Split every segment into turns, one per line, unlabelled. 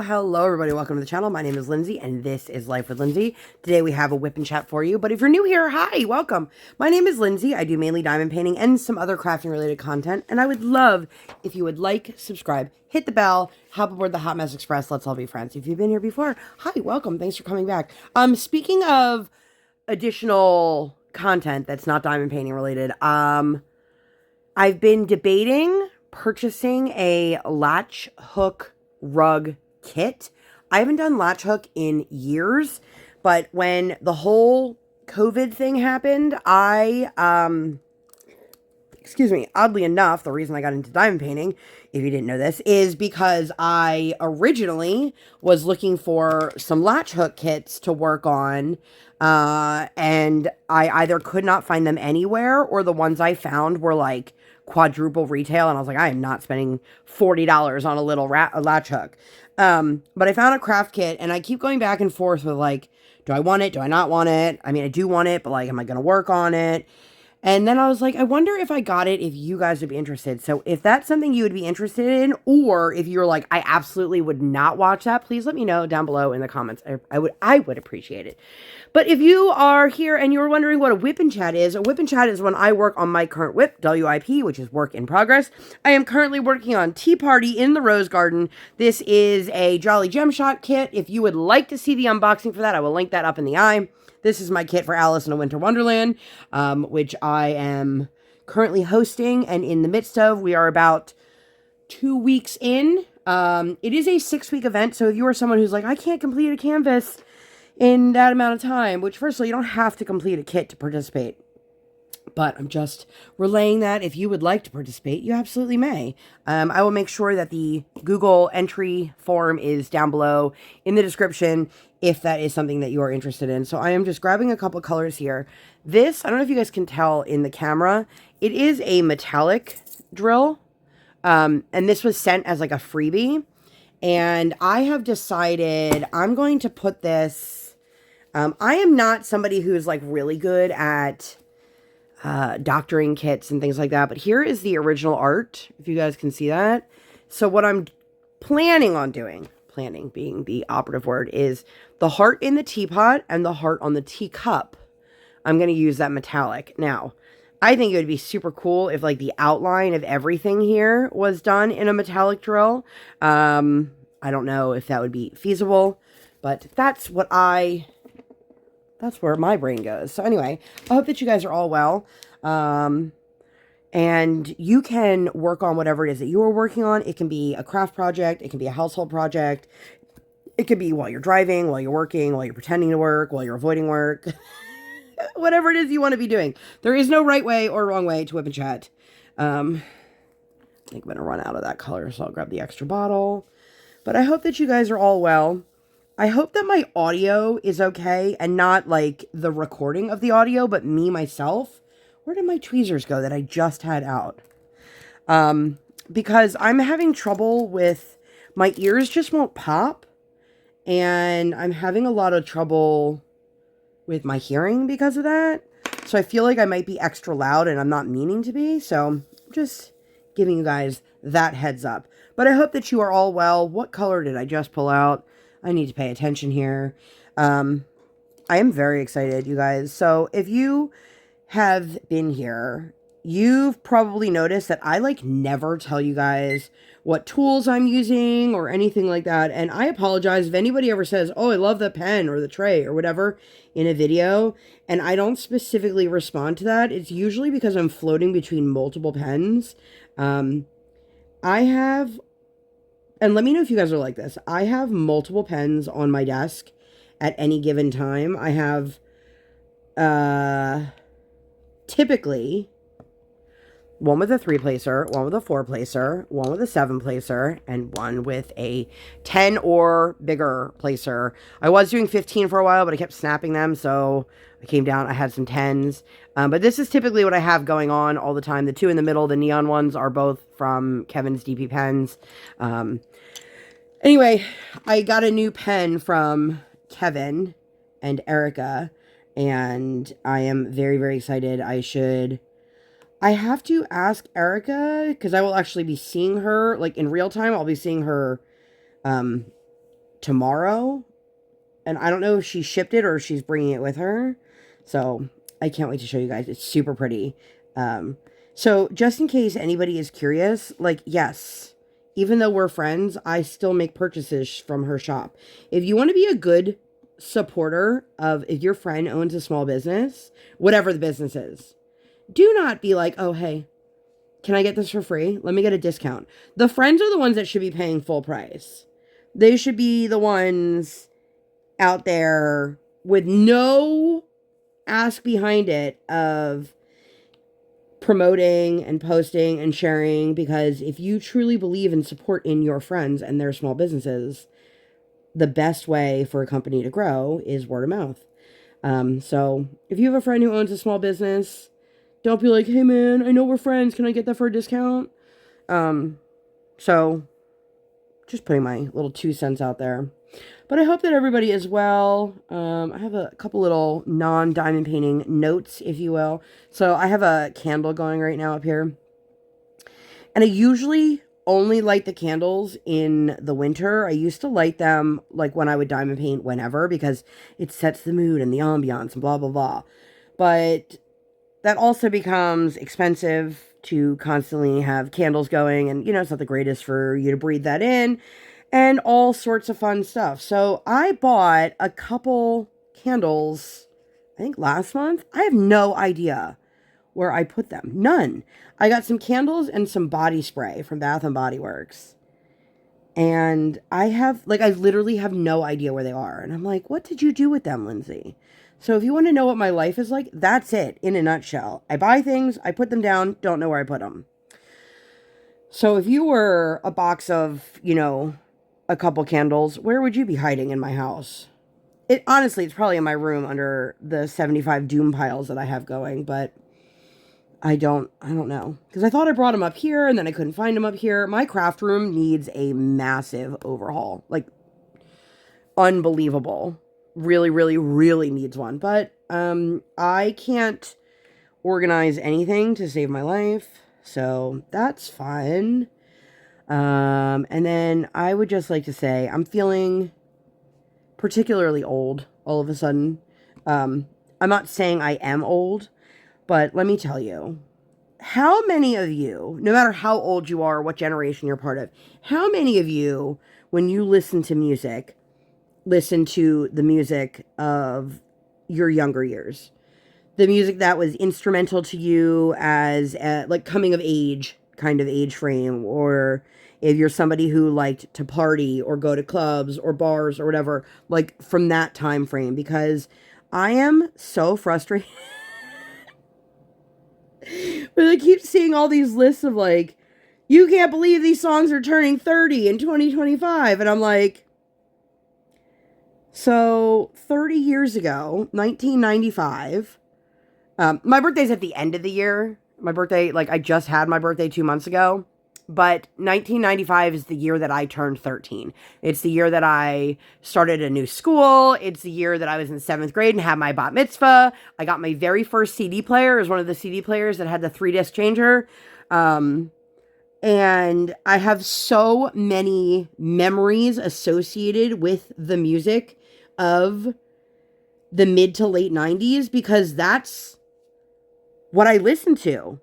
Hello everybody, welcome to the channel. My name is Lindsay and this is Life with Lindsay. Today we have a WIP chat for you, but if you're new here, hi, welcome. My name is Lindsay. I do mainly diamond painting and some other crafting related content, and I would love if you would like, subscribe, hit the bell, hop aboard the Hot Mess Express. Let's all be friends. If you've been here before, hi, welcome. Thanks for coming back. Speaking of additional content that's not diamond painting related, I've been debating purchasing a latch hook rug kit. I haven't done latch hook in years, but when the whole COVID thing happened, oddly enough, the reason I got into diamond painting, if you didn't know this, is because I originally was looking for some latch hook kits to work on, and I either could not find them anywhere, or the ones I found were like quadruple retail, and I was like, I am not spending $40 on a little latch hook. But I found a craft kit, and I keep going back and forth with like, do I want it? Do I not want it? I mean, I do want it, but like, am I going to work on it? And then I was like, I wonder if I got it, if you guys would be interested. So if that's something you would be interested in, or if you're like, I absolutely would not watch that, please let me know down below in the comments. I would appreciate it. But if you are here and you're wondering what a WIP chat is, a WIP chat is when I work on my current WIP, WIP, which is work in progress. I am currently working on Tea Party in the Rose Garden. This is a Jolly Gem Shot kit. If you would like to see the unboxing for that, I will link that up in the eye. This is my kit for Alice in a Winter Wonderland, which I am currently hosting and in the midst of. We are about 2 weeks in. It is a 6-week event, so if you are someone who's like, I can't complete a canvas in that amount of time, which first of all, you don't have to complete a kit to participate. But I'm just relaying that if you would like to participate, you absolutely may. I will make sure that the Google entry form is down below in the description if that is something that you are interested in. So I am just grabbing a couple colors here. This, I don't know if you guys can tell in the camera, it is a metallic drill. And this was sent as like a freebie. And I have decided I'm going to put this, I am not somebody who is like really good at doctoring kits and things like that, but here is the original art, if you guys can see that. So what I'm planning on doing, planning being the operative word, is the heart in the teapot and the heart on the teacup. I'm going to use that metallic. Now, I think it would be super cool if like the outline of everything here was done in a metallic drill. I don't know if that would be feasible, but that's where my brain goes. So anyway, I hope that you guys are all well. And you can work on whatever it is that you are working on. It can be a craft project. It can be a household project. It could be while you're driving, while you're working, while you're pretending to work, while you're avoiding work. Whatever it is you want to be doing. There is no right way or wrong way to WIP chat. I think I'm going to run out of that color, so I'll grab the extra bottle. But I hope that you guys are all well. I hope that my audio is okay and not like the recording of the audio, but me, myself. Where did my tweezers go that I just had out? Because I'm having trouble with, my ears just won't pop. And I'm having a lot of trouble with my hearing because of that. So I feel like I might be extra loud and I'm not meaning to be. So I'm just giving you guys that heads up. But I hope that you are all well. What color did I just pull out? I need to pay attention here. I am very excited, you guys. So if you have been here, you've probably noticed that I like never tell you guys what tools I'm using or anything like that. And I apologize if anybody ever says, oh, I love the pen or the tray or whatever in a video, and I don't specifically respond to that. It's usually because I'm floating between multiple pens. I have, and let me know if you guys are like this, I have multiple pens on my desk at any given time. I have typically one with a 3-placer, one with a 4-placer, one with a 7-placer, and one with a 10 or bigger placer. I was doing 15 for a while, but I kept snapping them, so I came down. I had some 10s. But this is typically what I have going on all the time. The two in the middle, the neon ones, are both from Kevin's DP Pens. Anyway, I got a new pen from Kevin and Erica, and I am very, very excited. I have to ask Erica, because I will actually be seeing her, like, in real time. I'll be seeing her tomorrow. And I don't know if she shipped it or if she's bringing it with her. So I can't wait to show you guys. It's super pretty. So just in case anybody is curious, like, yes, even though we're friends, I still make purchases from her shop. If you want to be a good supporter of, if your friend owns a small business, whatever the business is, do not be like, oh, hey, can I get this for free? Let me get a discount. The friends are the ones that should be paying full price. They should be the ones out there with no ask behind it of promoting and posting and sharing, because if you truly believe in support in your friends and their small businesses, the best way for a company to grow is word of mouth. So if you have a friend who owns a small business, don't be like, hey man, I know we're friends, can I get that for a discount? So just putting my little 2 cents out there. But I hope that everybody is well. I have a couple little non-diamond painting notes, if you will. So I have a candle going right now up here. And I usually only light the candles in the winter. I used to light them like when I would diamond paint whenever, because it sets the mood and the ambiance and blah, blah, blah. But that also becomes expensive to constantly have candles going. And, you know, it's not the greatest for you to breathe that in. And all sorts of fun stuff. So I bought a couple candles, I think last month. I have no idea where I put them. None. I got some candles and some body spray from Bath and Body Works. And I literally have no idea where they are. And I'm like, what did you do with them, Lindsay? So if you want to know what my life is like, that's it in a nutshell. I buy things, I put them down, don't know where I put them. So if you were a box of, you know, a couple candles, where would you be hiding in my house? Honestly, it's probably in my room under the 75 doom piles that I have going, but I don't know. Because I thought I brought them up here, and then I couldn't find them up here. My craft room needs a massive overhaul. Like, unbelievable. Really, really, really needs one. But I can't organize anything to save my life, so that's fun. And then I would just like to say, I'm feeling particularly old all of a sudden. I'm not saying I am old, but let me tell you, how many of you, no matter how old you are, what generation you're part of, how many of you, when you listen to music, listen to the music of your younger years? The music that was instrumental to you as like coming of age kind of age frame, or if you're somebody who liked to party or go to clubs or bars or whatever, like from that time frame, because I am so frustrated. But I keep seeing all these lists of like, you can't believe these songs are turning 30 in 2025. And I'm like, so 30 years ago, 1995, my birthday's at the end of the year. My birthday, like, I just had my birthday 2 months ago. But 1995 is the year that I turned 13. It's the year that I started a new school. It's the year that I was in 7th grade and had my bat mitzvah. I got my very first CD player. It was one of the CD players that had the 3-disc changer. And I have so many memories associated with the music of the mid to late 90s, because that's what I listened to.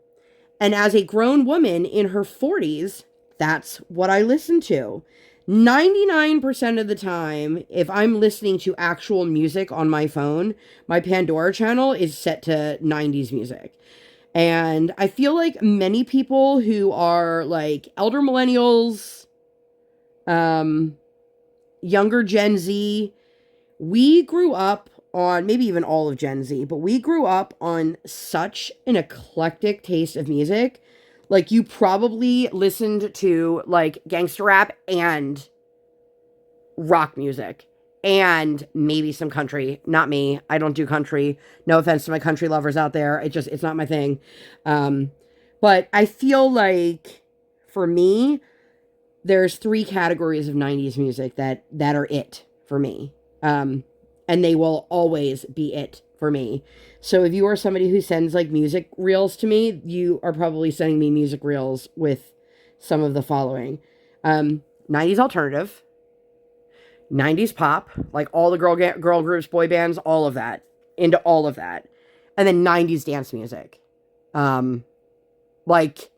And as a grown woman in her 40s, that's what I listen to. 99% of the time, if I'm listening to actual music on my phone, my Pandora channel is set to 90s music. And I feel like many people who are like elder millennials, younger Gen Z, we grew up on, maybe even all of Gen Z, but we grew up on such an eclectic taste of music. Like, you probably listened to like gangster rap and rock music and maybe some country. Not me. I don't do country. No offense to my country lovers out there. It's not my thing. But I feel like for me, there's 3 categories of 90s music that are it for me. And they will always be it for me. So if you are somebody who sends like music reels to me, you are probably sending me music reels with some of the following. 90s alternative, 90s pop, like all the girl groups, boy bands, all of that, into all of that. And then 90s dance music. Like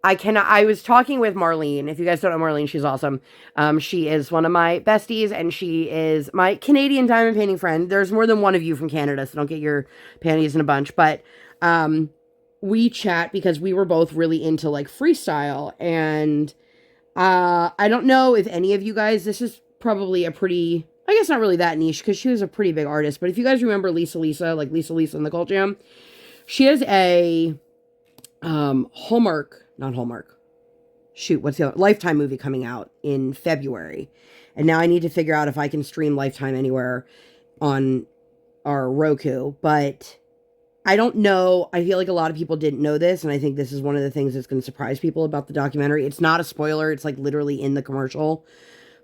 I was talking with Marlene. If you guys don't know Marlene, she's awesome. She is one of my besties, and she is my Canadian diamond painting friend. There's more than one of you from Canada, so don't get your panties in a bunch. But we chat because we were both really into like freestyle. And I don't know if any of you guys, this is probably a pretty, I guess not really that niche because she was a pretty big artist. But if you guys remember Lisa, like Lisa in the Cult Jam, she has a not Hallmark. Shoot, what's the other? Lifetime movie coming out in February. And now I need to figure out if I can stream Lifetime anywhere on our Roku. But I don't know. I feel like a lot of people didn't know this. And I think this is one of the things that's going to surprise people about the documentary. It's not a spoiler. It's like literally in the commercial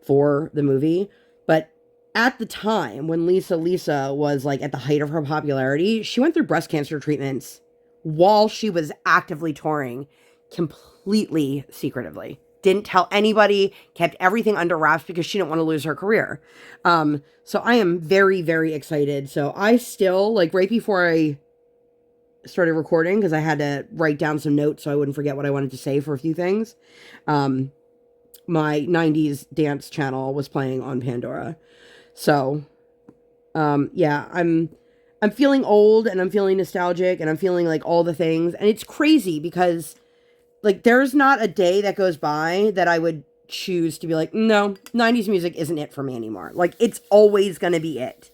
for the movie. But at the time when Lisa was like at the height of her popularity, she went through breast cancer treatments while she was actively touring, completely secretively. Didn't tell anybody, kept everything under wraps because she didn't want to lose her career. So I am very, very excited. So I still, like right before I started recording, because I had to write down some notes so I wouldn't forget what I wanted to say for a few things, my 90s dance channel was playing on Pandora. So, yeah, I'm feeling old and I'm feeling nostalgic and I'm feeling like all the things. And it's crazy because like there's not a day that goes by that I would choose to be like, no, 90s music isn't it for me anymore. Like it's always going to be it.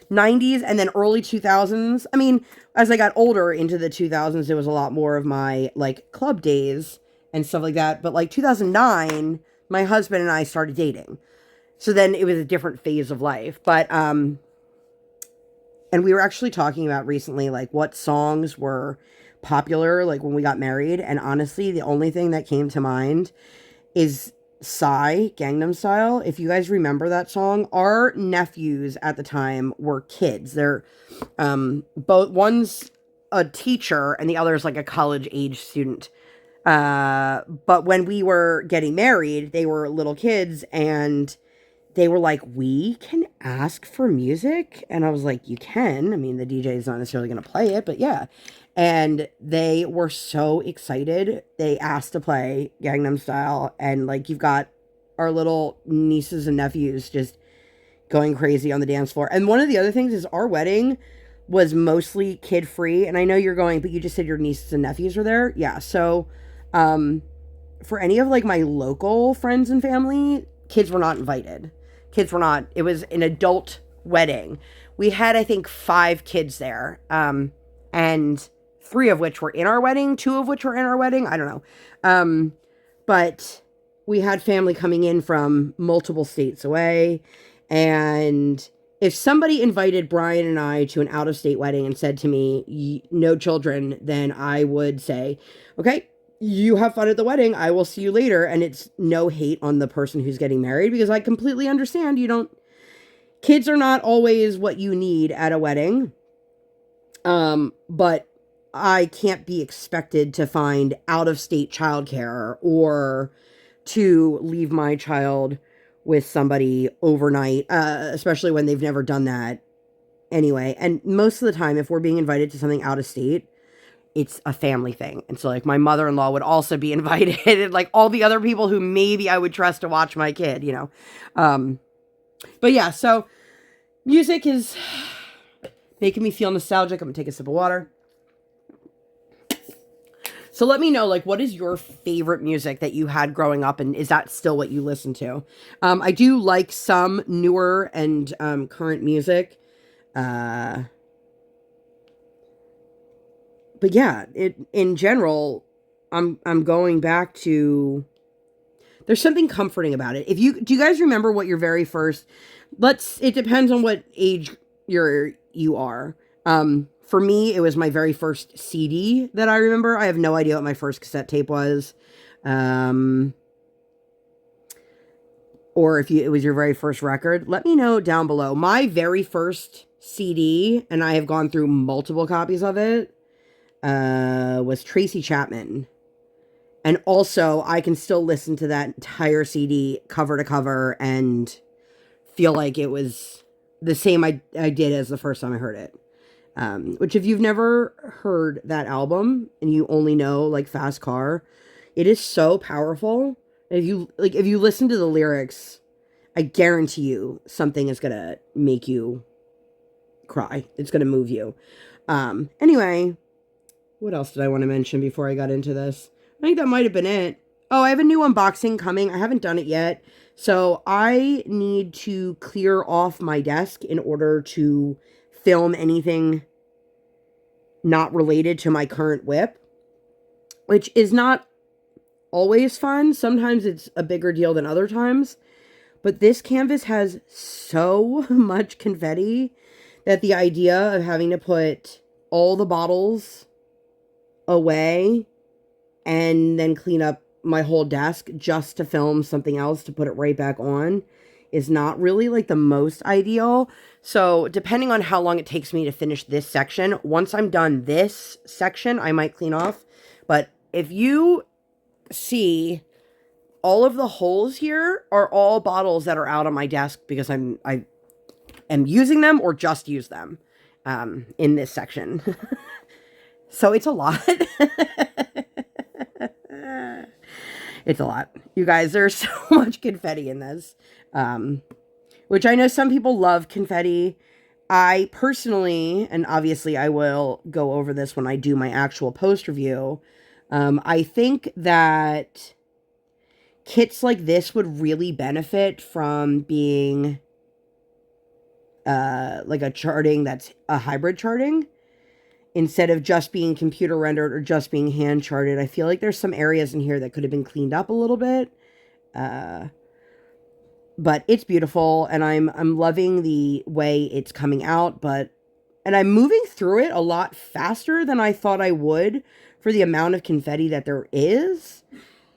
90s and then early 2000s. I mean, as I got older into the 2000s, it was a lot more of my like club days and stuff like that. But like 2009, my husband and I started dating. So then it was a different phase of life. But, and we were actually talking about recently, like, what songs were popular, like, when we got married. And honestly, the only thing that came to mind is Psy, Gangnam Style. If you guys remember that song, our nephews at the time were kids. They're, both, one's a teacher and the other is, like, a college-age student. But when we were getting married, they were little kids and they were like, we can ask for music? And I was like, you can. I mean, the DJ is not necessarily going to play it, but yeah. And they were so excited. They asked to play Gangnam Style. And like, you've got our little nieces and nephews just going crazy on the dance floor. And one of the other things is our wedding was mostly kid free. And I know you're going, but you just said your nieces and nephews were there. Yeah. So, for any of like my local friends and family, kids were not invited. Kids were not. It was an adult wedding. We had, I think, 5 kids there. And 3 of which were in our wedding, 2 of which were in our wedding. I don't know. But we had family coming in from multiple states away. And if somebody invited Brian and I to an out-of-state wedding and said to me, no children, then I would say, okay, you have fun at the wedding. I will see you later. And it's no hate on the person who's getting married because I completely understand kids are not always what you need at a wedding. But I can't be expected to find out-of-state childcare or to leave my child with somebody overnight, especially when they've never done that anyway. And most of the time, if we're being invited to something out of state, it's a family thing. And so like my mother-in-law would also be invited and like all the other people who maybe I would trust to watch my kid, But yeah, so music is making me feel nostalgic. I'm gonna take a sip of water. So let me know, like, what is your favorite music that you had growing up, and is that still what you listen to? I do like some newer and current music. But yeah, in general, I'm going back to. There's something comforting about it. Do you guys remember what your very first? It depends on what age you are. For me, it was my very first CD that I remember. I have no idea what my first cassette tape was. Or if it was your very first record. Let me know down below. My very first CD, and I have gone through multiple copies of it, was Tracy Chapman. And also, I can still listen to that entire CD cover to cover and feel like it was the same I did as the first time I heard it. Which if you've never heard that album and you only know like Fast Car, it is so powerful. If you listen to the lyrics, I guarantee you something is gonna make you cry. It's gonna move you. Anyway, what else did I want to mention before I got into this? I think that might have been it. Oh, I have a new unboxing coming. I haven't done it yet. So I need to clear off my desk in order to film anything not related to my current WIP, which is not always fun. Sometimes it's a bigger deal than other times. But this canvas has so much confetti that the idea of having to put all the bottles away and then clean up my whole desk just to film something else to put it right back on is not really like the most ideal. So depending on how long it takes me to finish this section, once I'm done this section, I might clean off. But if you see, all of the holes here are all bottles that are out on my desk because I am using them or just use them in this section. So it's a lot. It's a lot. You guys, there's so much confetti in this. Which I know some people love confetti. I personally, and obviously I will go over this when I do my actual post review, I think that kits like this would really benefit from being like a charting that's a hybrid charting instead of just being computer rendered or just being hand charted. I feel like there's some areas in here that could have been cleaned up a little bit. But it's beautiful, and I'm loving the way it's coming out, and I'm moving through it a lot faster than I thought I would for the amount of confetti that there is.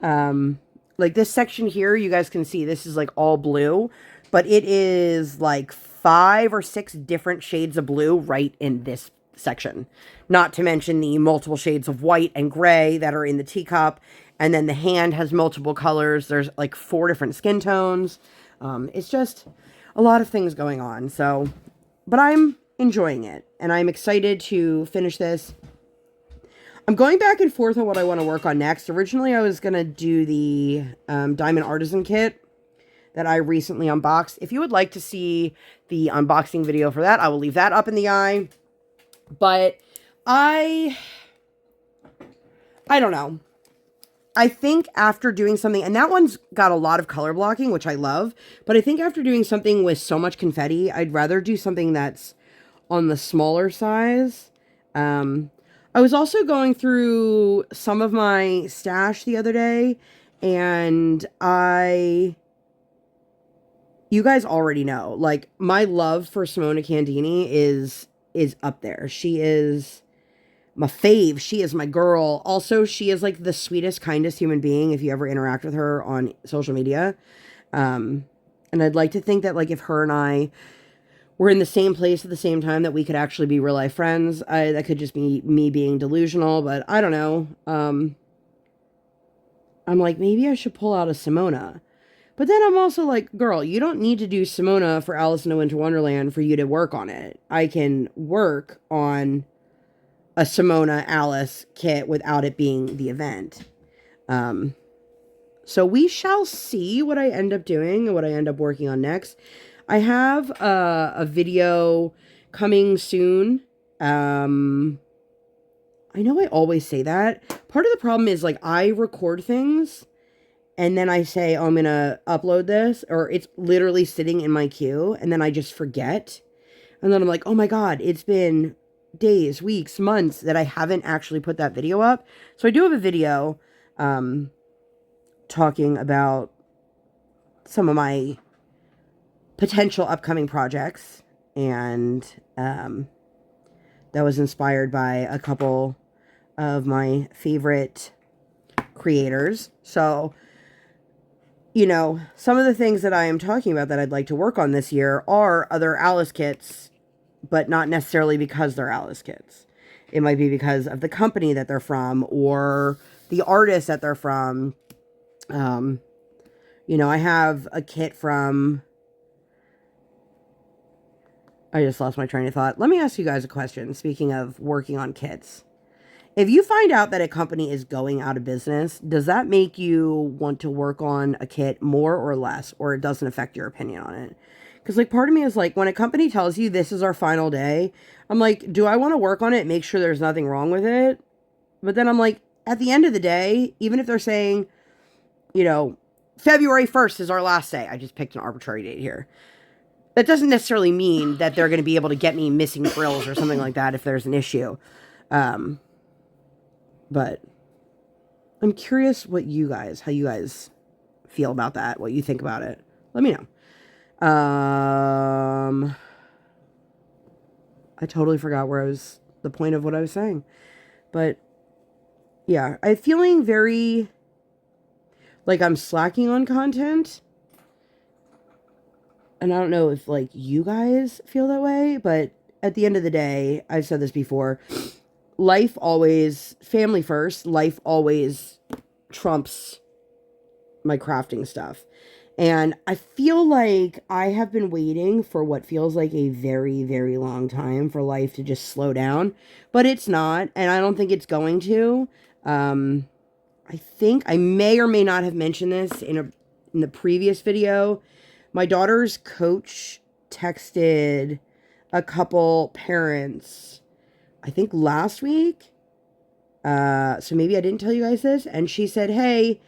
Like this section here, you guys can see this is like all blue, but it is like 5 or 6 different shades of blue right in this section. Not to mention the multiple shades of white and gray that are in the teacup. And then the hand has multiple colors. There's like 4 different skin tones. It's just a lot of things going on. So, but I'm enjoying it and I'm excited to finish this. I'm going back and forth on what I want to work on next. Originally, I was going to do the Diamond Artisan kit that I recently unboxed. If you would like to see the unboxing video for that, I will leave that up in the eye. But I don't know. I think after doing something, and that one's got a lot of color blocking, which I love, but I think after doing something with so much confetti, I'd rather do something that's on the smaller size. I was also going through some of my stash the other day, and you guys already know, like, my love for Simona Candini is up there. She is my fave. She is my girl. Also, she is like the sweetest, kindest human being if you ever interact with her on social media. And I'd like to think that, like, if her and I were in the same place at the same time, that we could actually be real life friends. That could just be me being delusional, but I don't know. I'm like, maybe I should pull out a Simona. But then I'm also like, girl, you don't need to do Simona for Alice in a Winter Wonderland for you to work on it. I can work on a Simona Alice kit without it being the event. So we shall see what I end up doing and what I end up working on next. I have a video coming soon. I know I always say that. Part of the problem is, like, I record things and then I say, oh, I'm going to upload this, or it's literally sitting in my queue, and then I just forget. And then I'm like, oh my God, it's been days, weeks, months that I haven't actually put that video up. So I do have a video talking about some of my potential upcoming projects, and that was inspired by a couple of my favorite creators. So, you know, some of the things that I am talking about that I'd like to work on this year are other Alice kits, but not necessarily because they're Alice kits. It might be because of the company that they're from or the artist that they're from. You know, I have a kit from I just lost my train of thought. Let me ask you guys a question. Speaking of working on kits, if you find out that a company is going out of business, does that make you want to work on a kit more or less, or it doesn't affect your opinion on it? Because, like, part of me is like, when a company tells you this is our final day, I'm like, do I want to work on it, make sure there's nothing wrong with it? But then I'm like, at the end of the day, even if they're saying, you know, February 1st is our last day. I just picked an arbitrary date here. That doesn't necessarily mean that they're going to be able to get me missing frills or something like that if there's an issue. But I'm curious how you guys feel about that, what you think about it. Let me know. I totally forgot the point of what I was saying. But yeah, I'm feeling very like I'm slacking on content. And I don't know if like you guys feel that way, but at the end of the day, I've said this before, family first, life always trumps my crafting stuff. And I feel like I have been waiting for what feels like a very, very long time for life to just slow down, but it's not, and I don't think it's going to. I think I may or may not have mentioned this in the previous video. My daughter's coach texted a couple parents, I think last week. So maybe I didn't tell you guys this. And she said, hey,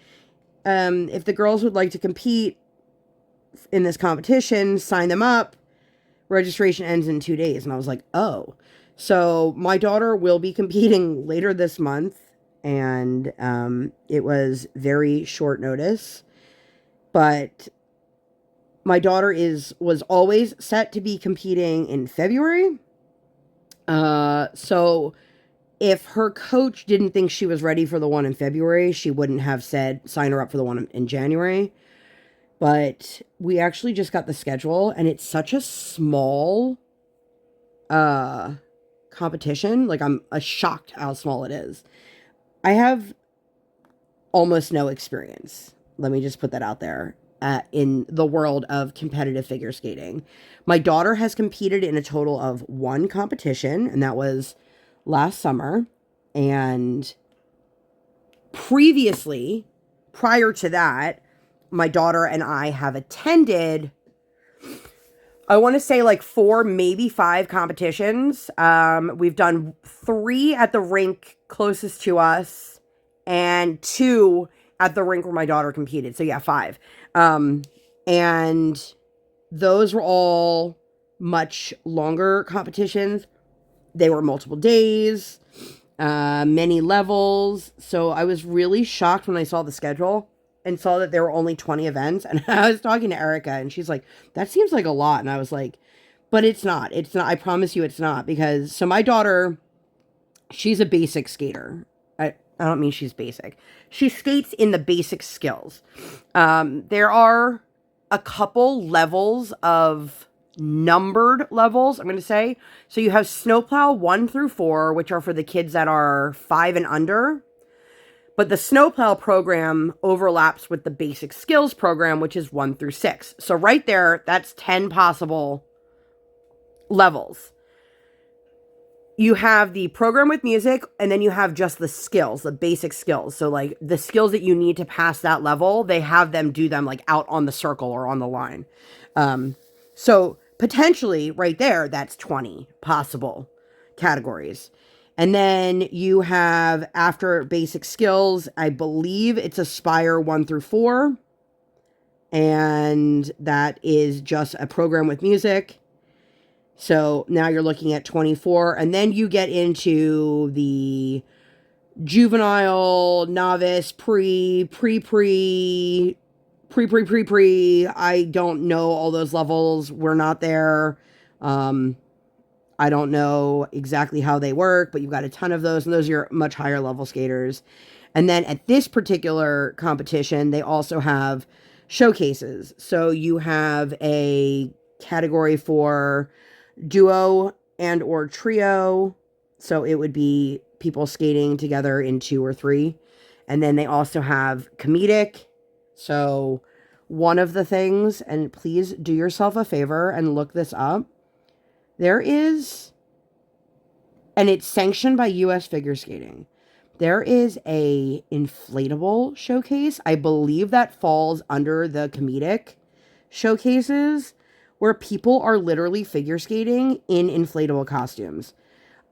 if the girls would like to compete in this competition, sign them up. Registration ends in 2 days. And I was like, oh. So my daughter will be competing later this month. And it was very short notice. But my daughter was always set to be competing in February. So if her coach didn't think she was ready for the one in February, she wouldn't have said sign her up for the one in January. But we actually just got the schedule, and it's such a small competition. Like, I'm shocked how small it is. I have almost no experience. Let me just put that out there. In the world of competitive figure skating. My daughter has competed in a total of 1 competition, and that was last summer. And prior to that, my daughter and I have attended, I want to say like 4, maybe 5 competitions. We've done 3 at the rink closest to us and 2 at the rink where my daughter competed. So yeah, 5. And those were all much longer competitions. They were multiple days, many levels. So I was really shocked when I saw the schedule and saw that there were only 20 events. And I was talking to Erica, and she's like, that seems like a lot. And I was like, but it's not. It's not. I promise you it's not. Because, so my daughter, she's a basic skater. I don't mean she's basic. She skates in the basic skills. There are a couple levels of numbered levels, I'm going to say. So you have snowplow 1 through 4, which are for the kids that are 5 and under. But the snowplow program overlaps with the basic skills program, which is 1 through 6. So right there, that's 10 possible levels. You have the program with music, and then you have just the skills, the basic skills. So like the skills that you need to pass that level, they have them do them like out on the circle or on the line. So potentially right there, that's 20 possible categories. And then you have, after basic skills, I believe it's Aspire 1 through 4. And that is just a program with music. So now you're looking at 24, and then you get into the juvenile, novice, pre. I don't know all those levels. We're not there. I don't know exactly how they work, but you've got a ton of those, and those are your much higher level skaters. And then at this particular competition, they also have showcases. So you have a category for duo and or trio. So it would be people skating together in 2 or 3. And then they also have comedic. So one of the things, and please do yourself a favor and look this up. There is, and it's sanctioned by U.S. Figure Skating. There is a inflatable showcase. I believe that falls under the comedic showcases where people are literally figure skating in inflatable costumes.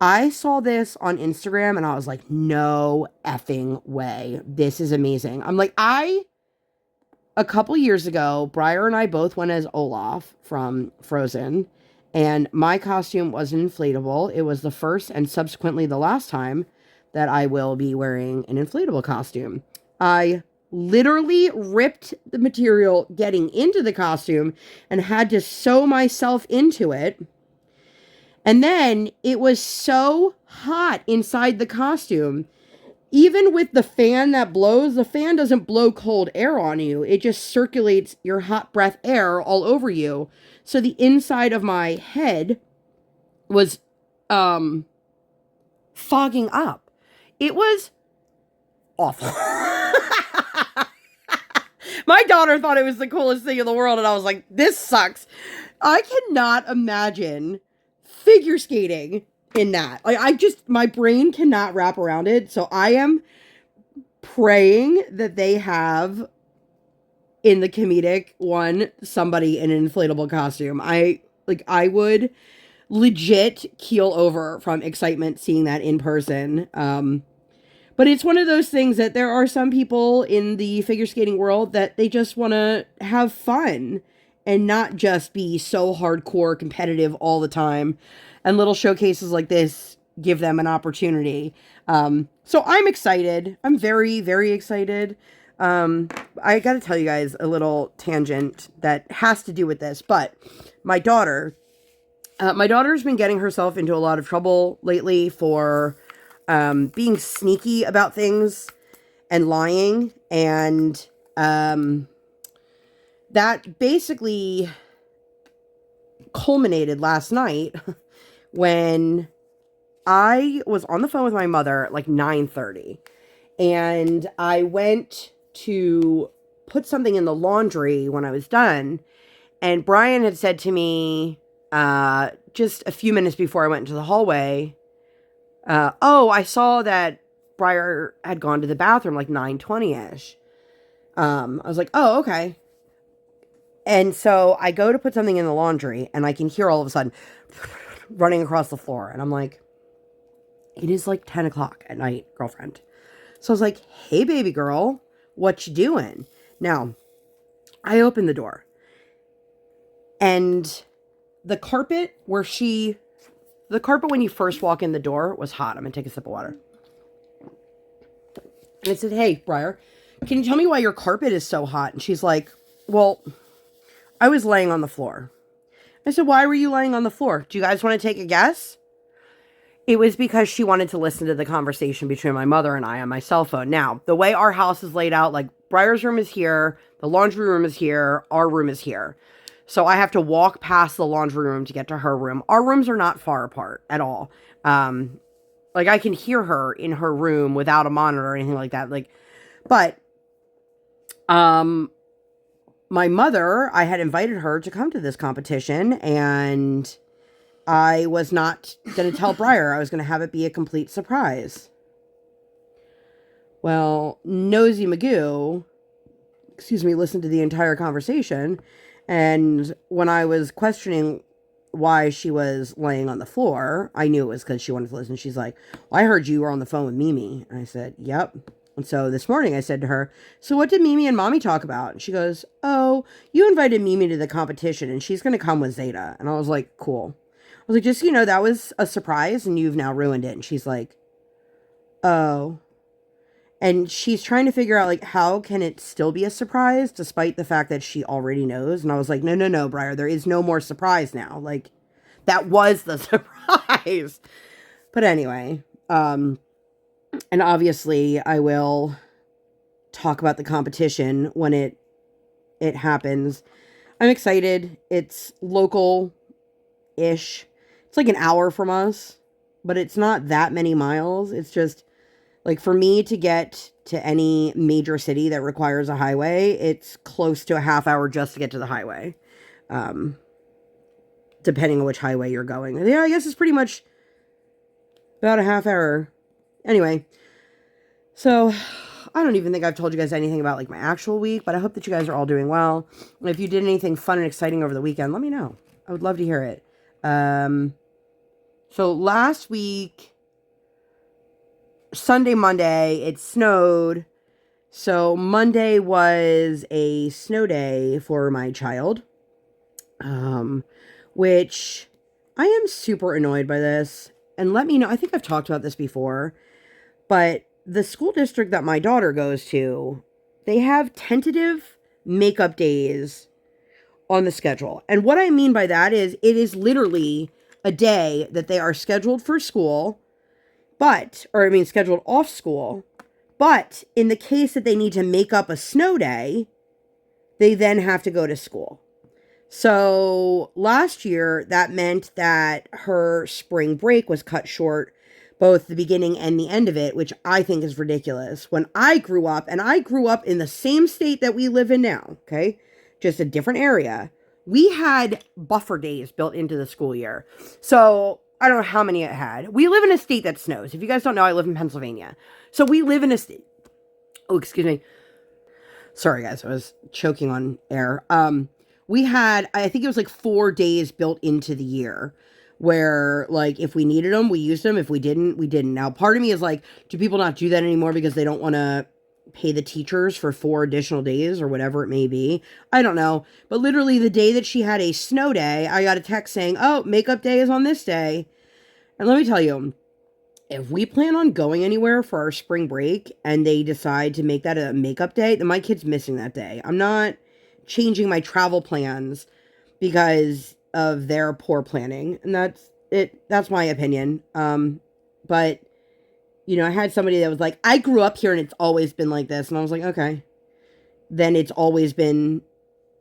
I saw this on Instagram and I was like, no effing way. This is amazing. I'm like, a couple years ago, Briar and I both went as Olaf from Frozen, and my costume was an inflatable. It was the first and subsequently the last time that I will be wearing an inflatable costume. I literally ripped the material getting into the costume and had to sew myself into it. And then it was so hot inside the costume. Even with the fan that blows, the fan doesn't blow cold air on you. It just circulates your hot breath air all over you. So the inside of my head was fogging up. It was awful. My daughter thought it was the coolest thing in the world, and I was like, this sucks. I cannot imagine figure skating in that. Like, my brain cannot wrap around it. So I am praying that they have in the comedic one somebody in an inflatable costume. I would legit keel over from excitement seeing that in person. But it's one of those things that there are some people in the figure skating world that they just want to have fun and not just be so hardcore competitive all the time. And little showcases like this give them an opportunity. So I'm excited. I'm very, very excited. I got to tell you guys a little tangent that has to do with this, but my daughter's been getting herself into a lot of trouble lately for being sneaky about things and lying. And that basically culminated last night when I was on the phone with my mother at like 9:30, and I went to put something in the laundry when I was done, and Brian had said to me just a few minutes before I went into the hallway, oh, I saw that Briar had gone to the bathroom like 9:20ish. I was like, oh, okay. And so I go to put something in the laundry, and I can hear all of a sudden running across the floor. And I'm like, it is like 10 o'clock at night, girlfriend. So I was like, hey, baby girl, what you doing? Now, I opened the door, and the carpet when you first walk in the door was hot. I'm going to take a sip of water. And I said, hey, Briar, can you tell me why your carpet is so hot? And she's like, well, I was laying on the floor. I said, why were you laying on the floor? Do you guys want to take a guess? It was because she wanted to listen to the conversation between my mother and I on my cell phone. Now, the way our house is laid out, like Briar's room is here, the laundry room is here, our room is here. So I have to walk past the laundry room to get to her room. Our rooms are not far apart at all. Like I can hear her in her room without a monitor or anything like that. But my mother, I had invited her to come to this competition, and I was not going to tell Briar. I was going to have it be a complete surprise. Well, Nosy Magoo, listened to the entire conversation. And when I was questioning why she was laying on the floor, I knew it was because she wanted to listen. She's like, well, I heard you were on the phone with Mimi. And I said, yep. And so this morning I said to her, so what did Mimi and Mommy talk about? And she goes, oh, you invited Mimi to the competition and she's going to come with Zeta. And I was like, cool. I was like, just, that was a surprise and you've now ruined it. And she's like, oh. And she's trying to figure out, like, how can it still be a surprise despite the fact that she already knows? And I was like, no, Briar, there is no more surprise now. Like, that was the surprise. But anyway, and obviously I will talk about the competition when it happens. I'm excited. It's local-ish. It's like an hour from us, but it's not that many miles. It's just, like, for me to get to any major city that requires a highway, it's close to a half hour just to get to the highway. depending on which highway you're going. Yeah, I guess it's pretty much about a half hour. Anyway, so I don't even think I've told you guys anything about like my actual week, but I hope that you guys are all doing well. And if you did anything fun and exciting over the weekend, let me know. I would love to hear it. So last week, Sunday, Monday, it snowed. So Monday was a snow day for my child, which I am super annoyed by this. And let me know, I think I've talked about this before, but the school district that my daughter goes to, they have tentative makeup days on the schedule. And what I mean by that is it is literally a day that they are scheduled for school, scheduled off school. But in the case that they need to make up a snow day, they then have to go to school. So last year, that meant that her spring break was cut short, both the beginning and the end of it, which I think is ridiculous. When I grew up, and I grew up in the same state that we live in now, okay, just a different area, we had buffer days built into the school year. So I don't know how many it had. We live in a state that snows. If you guys don't know, I live in Pennsylvania. So we live in a state. Oh, excuse me. Sorry, guys. I was choking on air. We had, I think it was like 4 days built into the year where, like, if we needed them, we used them. If we didn't, we didn't. Now, part of me is like, do people not do that anymore because they don't want to pay the teachers for 4 additional days or whatever it may be? I don't know. But literally the day that she had a snow day, I got a text saying, oh, makeup day is on this day. And let me tell you, if we plan on going anywhere for our spring break and they decide to make that a makeup day, then my kid's missing that day. I'm not changing my travel plans because of their poor planning. And that's it. That's my opinion. But you know, I had somebody that was like, I grew up here and it's always been like this. And I was like, okay, then it's always been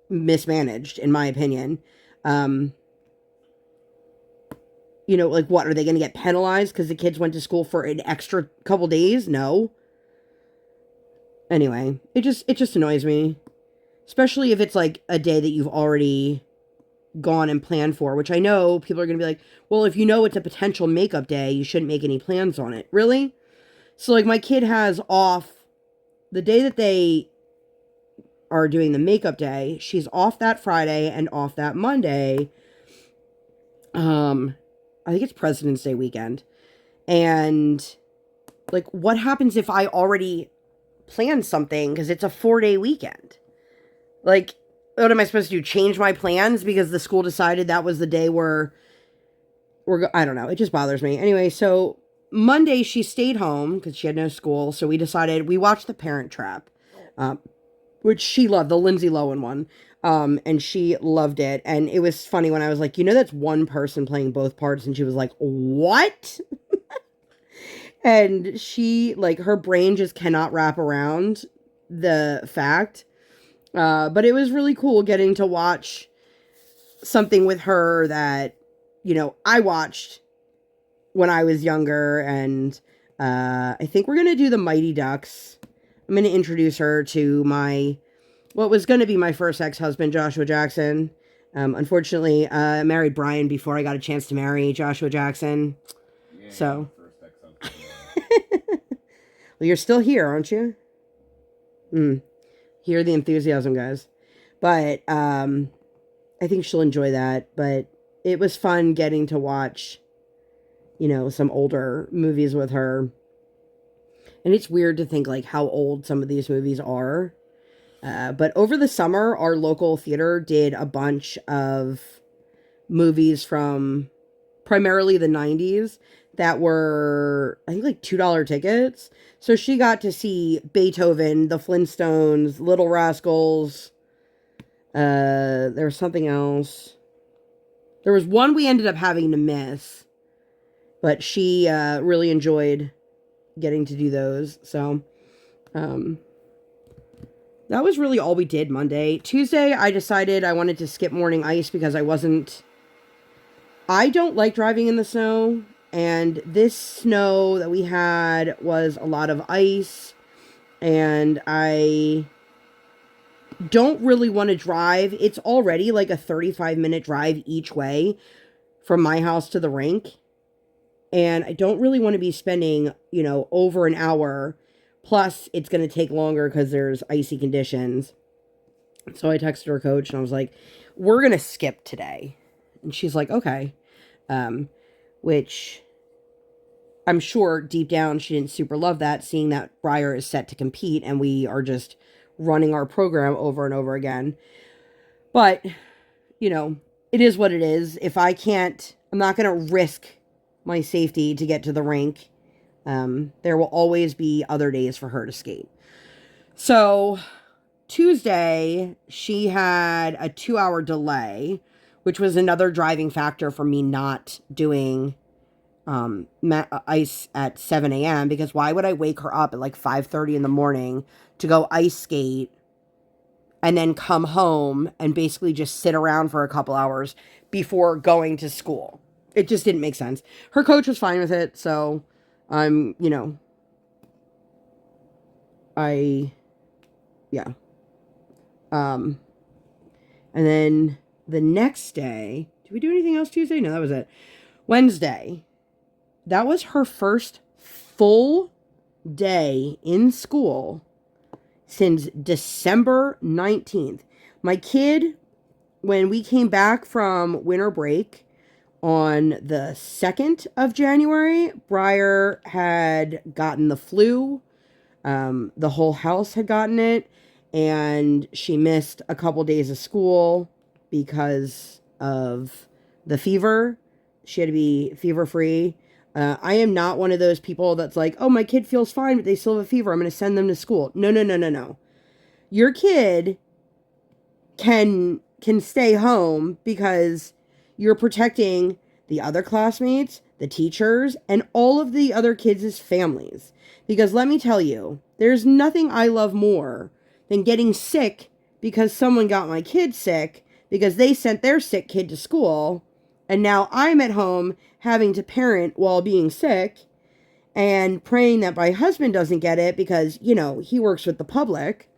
mismanaged, in my opinion. You know, like, what, are they going to get penalized because the kids went to school for an extra couple days? No. Anyway, it just annoys me. Especially if it's like a day that you've already gone and planned for, which I know people are going to be like, well, if you know it's a potential makeup day, you shouldn't make any plans on it. Really? So, like, my kid has off the day that they are doing the makeup day. She's off that Friday and off that Monday. I think it's President's Day weekend. And, like, what happens if I already planned something because it's a 4-day weekend? Like, what am I supposed to do? Change my plans because the school decided that was the day where I don't know. It just bothers me. Anyway, so Monday she stayed home because she had no school. So we decided, we watched The Parent Trap, which she loved, the Lindsay Lohan one. And she loved it. And it was funny when I was like, you know, that's one person playing both parts. And she was like, what? And she, like, her brain just cannot wrap around the fact. But it was really cool getting to watch something with her that, you know, I watched when I was younger. And I think we're going to do the Mighty Ducks. I'm going to introduce her to what was going to be my first ex-husband, Joshua Jackson. Unfortunately, I married Brian before I got a chance to marry Joshua Jackson. Yeah, so. First ex-husband. Well, you're still here, aren't you? Hear the enthusiasm, guys. But I think she'll enjoy that. But it was fun getting to watch, you know, some older movies with her. And it's weird to think, like, how old some of these movies are. But over the summer, our local theater did a bunch of movies from primarily the 90s that were, I think, like $2 tickets. So she got to see Beethoven, The Flintstones, Little Rascals. There was something else. There was one we ended up having to miss. But she really enjoyed getting to do those. So, that was really all we did Monday. Tuesday, I decided I wanted to skip morning ice because I don't like driving in the snow. And this snow that we had was a lot of ice. And I don't really want to drive. It's already like a 35-minute drive each way from my house to the rink. And I don't really want to be spending, over an hour. Plus, it's going to take longer because there's icy conditions. So I texted her coach and I was like, we're going to skip today. And she's like, okay. Which I'm sure deep down she didn't super love that, seeing that Briar is set to compete and we are just running our program over and over again. But, it is what it is. If I can't, I'm not going to risk my safety to get to the rink. There will always be other days for her to skate. So Tuesday, she had a 2-hour delay, which was another driving factor for me not doing ice at 7 a.m. because why would I wake her up at like 5:30 in the morning to go ice skate and then come home and basically just sit around for a couple hours before going to school? It just didn't make sense. Her coach was fine with it, so yeah. And then the next day, did we do anything else Tuesday? No, that was it. Wednesday, that was her first full day in school since December 19th. My kid, when we came back from winter break on the 2nd of January, Briar had gotten the flu. The whole house had gotten it, and she missed a couple days of school because of the fever. She had to be fever-free. I am not one of those people that's like, oh, my kid feels fine, but they still have a fever. I'm going to send them to school. No. Your kid can stay home because you're protecting the other classmates, the teachers, and all of the other kids' families. Because let me tell you, there's nothing I love more than getting sick because someone got my kid sick because they sent their sick kid to school. And now I'm at home having to parent while being sick and praying that my husband doesn't get it because, he works with the public.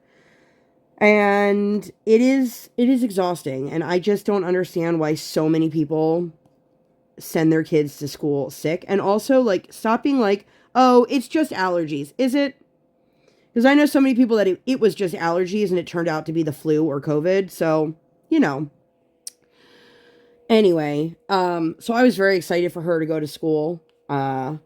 And it is exhausting. And I just don't understand why so many people send their kids to school sick. And also, stop being like, oh, it's just allergies. Is it? Because I know so many people that it was just allergies and it turned out to be the flu or COVID. So, Anyway, so I was very excited for her to go to school. And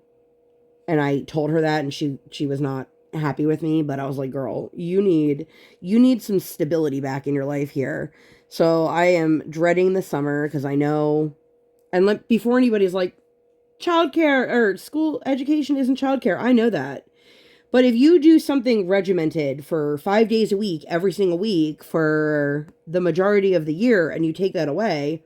I told her that, and she was not happy with me, but I was like, girl, you need some stability back in your life here. So I am dreading the summer because I know, and before anybody's like, childcare or school education isn't childcare. I know that. But if you do something regimented for 5 days a week, every single week for the majority of the year, and you take that away,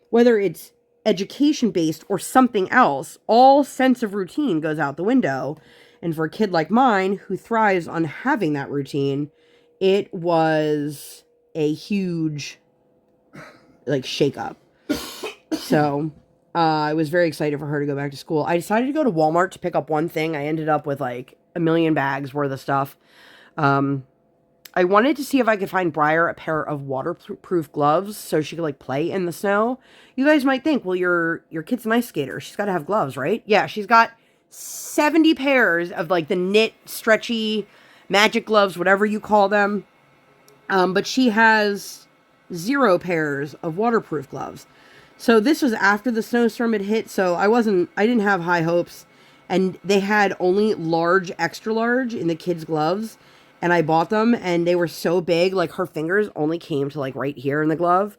whether it's education-based or something else, all sense of routine goes out the window. And for a kid like mine, who thrives on having that routine, it was a huge, shake-up. So, I was very excited for her to go back to school. I decided to go to Walmart to pick up one thing. I ended up with, 1,000,000 bags worth of stuff. I wanted to see if I could find Briar a pair of waterproof gloves so she could play in the snow. You guys might think, well, your kid's an ice skater. She's got to have gloves, right? Yeah, she's got 70 pairs of the knit, stretchy, magic gloves, whatever you call them. But she has 0 pairs of waterproof gloves. So this was after the snowstorm had hit, so I didn't have high hopes. And they had only large, extra large in the kids' gloves. And I bought them, and they were so big, her fingers only came to, right here in the glove.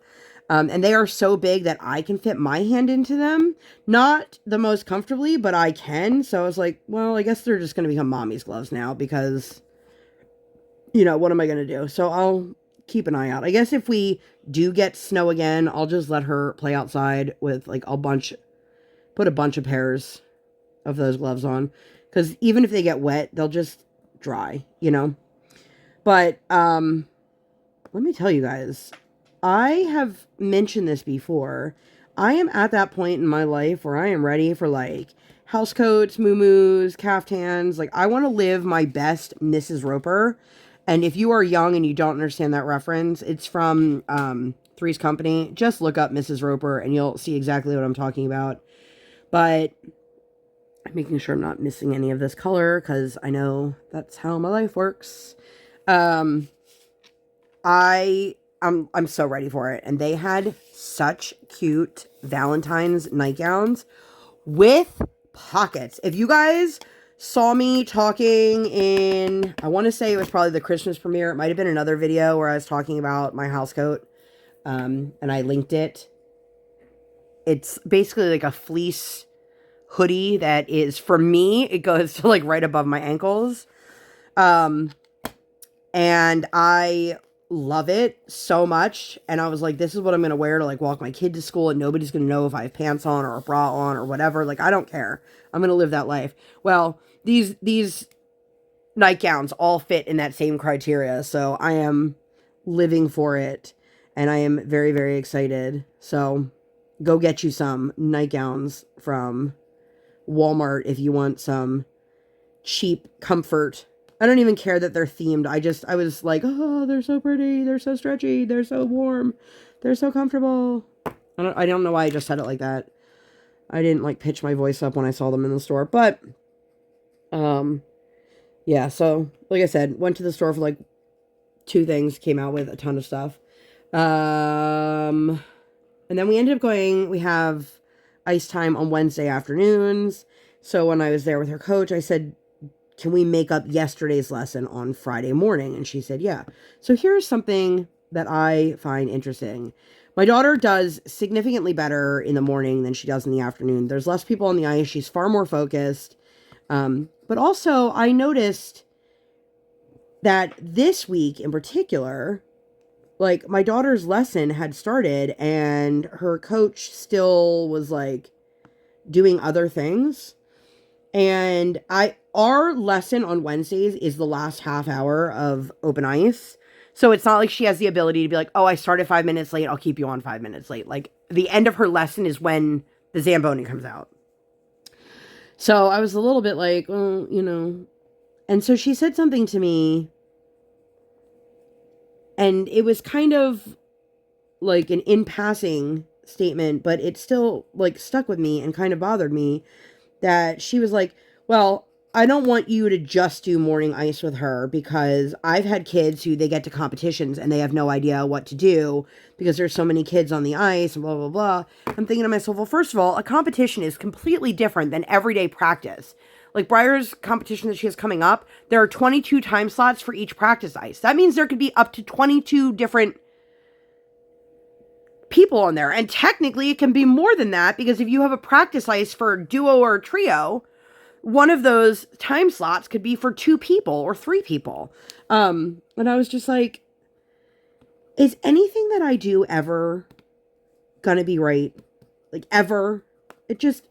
And they are so big that I can fit my hand into them. Not the most comfortably, but I can. So I was like, well, I guess they're just going to become mommy's gloves now because, what am I going to do? So I'll keep an eye out. I guess if we do get snow again, I'll just let her play outside with, put a bunch of pairs of those gloves on. Because even if they get wet, they'll just dry, But, let me tell you guys, I have mentioned this before. I am at that point in my life where I am ready for, house coats, muumuus, caftans. I want to live my best Mrs. Roper And if you are young and you don't understand that reference, it's from Three's Company. Just look up Mrs. Roper and you'll see exactly what I'm talking about. But I'm making sure I'm not missing any of this color because I know that's how my life works. I'm so ready for it. And they had such cute Valentine's nightgowns with pockets. If you guys saw me talking in, I want to say it was probably the Christmas premiere. It might have been another video where I was talking about my house coat. And I linked it. It's basically like a fleece hoodie that is, for me, it goes to like right above my ankles. And I love it so much. And I was like, this is what I'm going to wear to like walk my kid to school, and nobody's going to know if I have pants on or a bra on or whatever. Like, I don't care. I'm going to live that life. Well, these nightgowns all fit in that same criteria. So I am living for it, and I am very, very excited. So go get you some nightgowns from Walmart if you want some cheap comfort. I don't even care that they're themed. I was like, oh, they're so pretty. They're so stretchy. They're so warm. They're so comfortable. I don't know why I just said it like that. I didn't like pitch my voice up when I saw them in the store, but, yeah, so like I said, went to the store for like 2 things, came out with a ton of stuff. And then we ended up going, we have ice time on Wednesday afternoons. So when I was there with her coach, I said, can we make up yesterday's lesson on Friday morning? And she said, yeah. So here's something that I find interesting. My daughter does significantly better in the morning than she does in the afternoon. There's less people on the ice. She's far more focused. But also I noticed that this week in particular, like my daughter's lesson had started and her coach still was like doing other things. And our lesson on Wednesdays is the last half hour of open ice. So it's not like she has the ability to be like, oh, I started 5 minutes late, I'll keep you on 5 minutes late. Like, the end of her lesson is when the Zamboni comes out. So I was a little bit like, well, you know. And so she said something to me, and it was kind of like an in passing statement, but it still like stuck with me and kind of bothered me, that she was like, well, I don't want you to just do morning ice with her, because I've had kids who they get to competitions and they have no idea what to do because there's so many kids on the ice and blah, blah, blah. I'm thinking to myself, well, first of all, a competition is completely different than everyday practice. Like Briar's competition that she has coming up, there are 22 time slots for each practice ice. That means there could be up to 22 different people on there. And technically it can be more than that, because if you have a practice ice for a duo or a trio, one of those time slots could be for 2 people or 3 people. And I was just like, is anything that I do ever gonna be right? Like, ever? It just,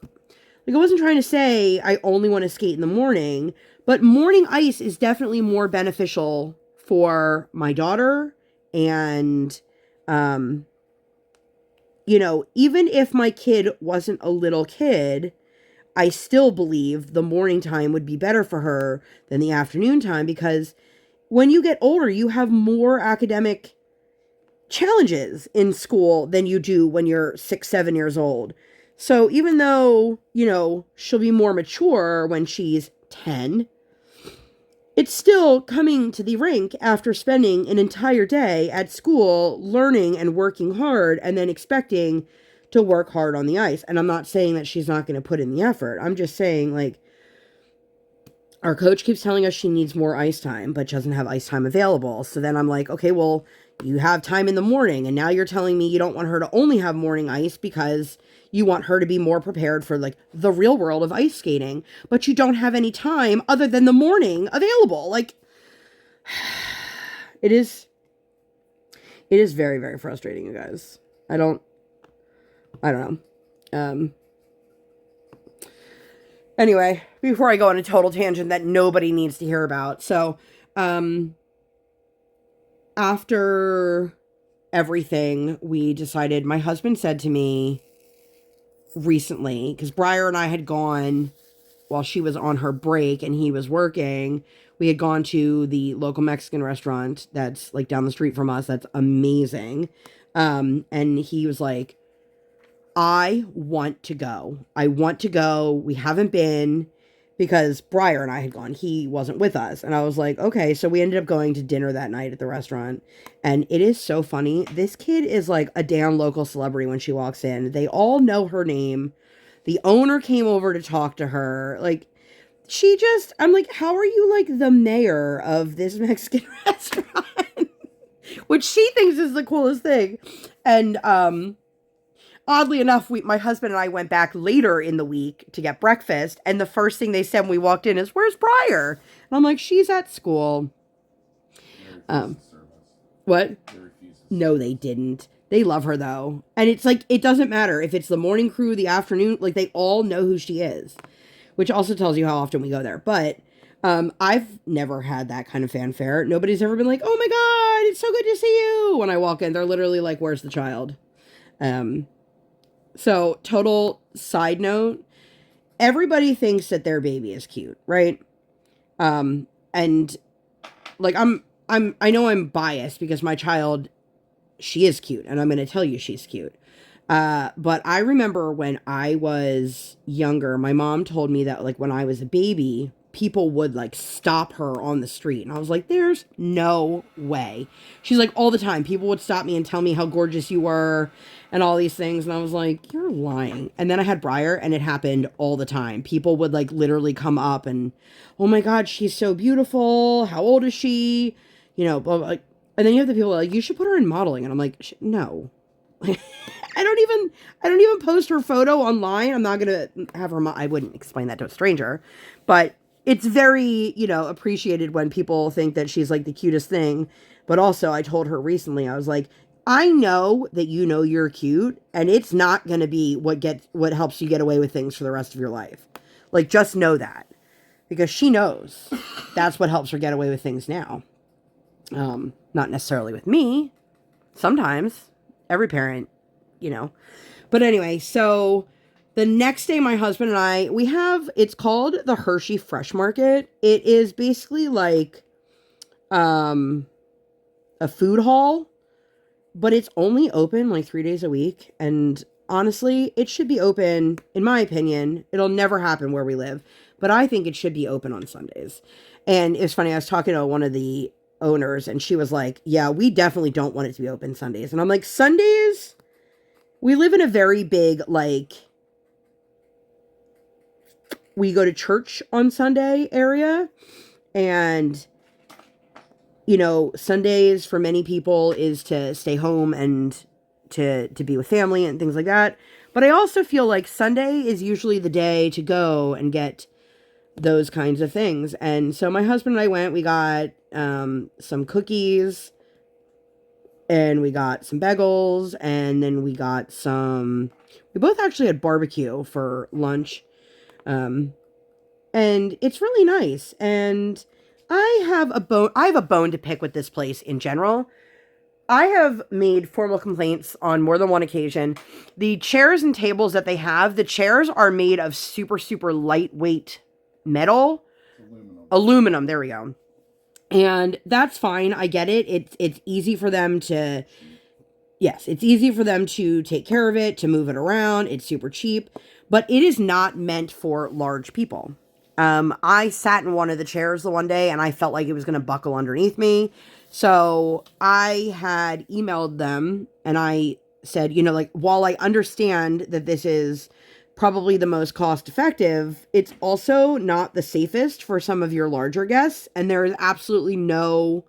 like, I wasn't trying to say I only want to skate in the morning, but morning ice is definitely more beneficial for my daughter. And, you know, even if my kid wasn't a little kid, I still believe the morning time would be better for her than the afternoon time, because when you get older, you have more academic challenges in school than you do when you're 6, 7 years old. So even though, you know, she'll be more mature when she's 10, it's still coming to the rink after spending an entire day at school learning and working hard, and then expecting to work hard on the ice. And I'm not saying that she's not going to put in the effort. I'm just saying, like, our coach keeps telling us she needs more ice time, but she doesn't have ice time available. So then I'm like, okay, well, you have time in the morning, and now you're telling me you don't want her to only have morning ice because you want her to be more prepared for like the real world of ice skating, but you don't have any time other than the morning available. Like, it is very, very frustrating, you guys. I don't know. Anyway, before I go on a total tangent that nobody needs to hear about. So, after everything, we decided, my husband said to me recently, because Briar and I had gone while she was on her break and he was working, we had gone to the local Mexican restaurant that's like down the street from us. That's amazing. And he was like, I want to go. I want to go. We haven't been, because Briar and I had gone. He wasn't with us. And I was like, okay. So we ended up going to dinner that night at the restaurant. And it is so funny. This kid is like a damn local celebrity when she walks in. They all know her name. The owner came over to talk to her. Like, I'm like, how are you like the mayor of this Mexican restaurant? Which she thinks is the coolest thing. And, oddly enough, my husband and I went back later in the week to get breakfast, and the first thing they said when we walked in is, "Where's Briar?" And I'm like, "She's at school." What? No, they didn't. They love her though, and it's like it doesn't matter if it's the morning crew, the afternoon. Like they all know who she is, which also tells you how often we go there. But I've never had that kind of fanfare. Nobody's ever been like, "Oh my God, it's so good to see you." When I walk in, they're literally like, "Where's the child?" So, total side note, everybody thinks that their baby is cute, right? And like I know I'm biased because my child, she is cute, and I'm going to tell you she's cute. But I remember when I was younger, my mom told me that like when I was a baby, people would like stop her on the street. And I was like, there's no way. She's like, all the time, people would stop me and tell me how gorgeous you were and all these things. And I was like, you're lying. And then I had Briar, and it happened all the time. People would like literally come up and, oh my God, she's so beautiful. How old is she? You know, blah, blah, blah. And then you have the people like, you should put her in modeling. And I'm like, no. I don't even post her photo online. I'm not going to have her, I wouldn't explain that to a stranger, but it's very, appreciated when people think that she's like the cutest thing. But also I told her recently, I was like, I know that you're cute, and it's not going to be what helps you get away with things for the rest of your life. Like, just know that, because she knows that's what helps her get away with things now. Not necessarily with me. Sometimes every parent, but anyway, so the next day, my husband and I, it's called the Hershey Fresh Market. It is basically like, a food hall, but it's only open like 3 days a week. And honestly, it should be open, in my opinion. It'll never happen where we live, but I think it should be open on Sundays. And it's funny, I was talking to one of the owners, and she was like, yeah, we definitely don't want it to be open Sundays. And I'm like, Sundays? We live in a very big, like, we go to church on Sunday area, and Sundays for many people is to stay home and to be with family and things like that. But I also feel like Sunday is usually the day to go and get those kinds of things. And so my husband and I went, we got some cookies, and we got some bagels, and then we both actually had barbecue for lunch. And it's really nice. And I have a bone to pick with this place in general. I have made formal complaints on more than one occasion. The chairs and tables that they have, the chairs are made of super, super lightweight metal. Aluminum, there we go. And that's fine. I get it. It's easy for them to, yes, it's easy for them to take care of it, to move it around. It's super cheap, but it is not meant for large people. I sat in one of the chairs the one day, and I felt like it was going to buckle underneath me. So I had emailed them, and I said, while I understand that this is probably the most cost effective, it's also not the safest for some of your larger guests. And there is absolutely no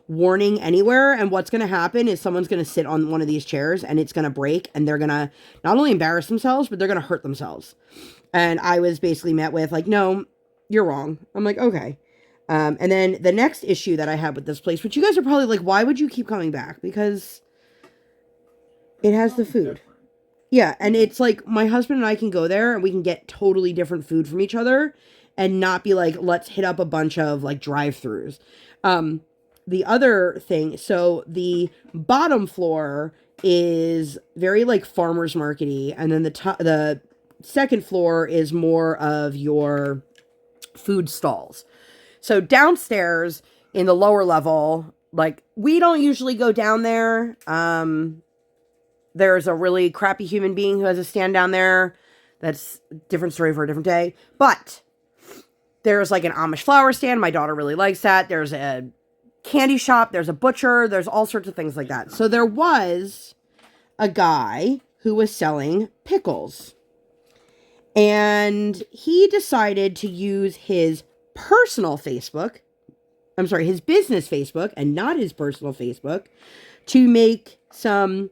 warning anywhere. And what's going to happen is someone's going to sit on one of these chairs, and it's going to break, and they're going to not only embarrass themselves, but they're going to hurt themselves. And I was basically met with like, no, you're wrong. I'm like, okay. And then the next issue that I had with this place, which you guys are probably like, why would you keep coming back? Because it has the food. Yeah. And it's like, my husband and I can go there, and we can get totally different food from each other, and not be like, let's hit up a bunch of like drive-throughs. The other thing, so the bottom floor is very like farmer's market-y, and then the second floor is more of your food stalls. So downstairs in the lower level, like, we don't usually go down there. There's a really crappy human being who has a stand down there. That's a different story for a different day. But there's like an Amish flower stand. My daughter really likes that. There's a candy shop. There's a butcher. There's all sorts of things like that. So there was a guy who was selling pickles. And he decided to use his personal Facebook. I'm sorry, his business Facebook and not his personal Facebook to make some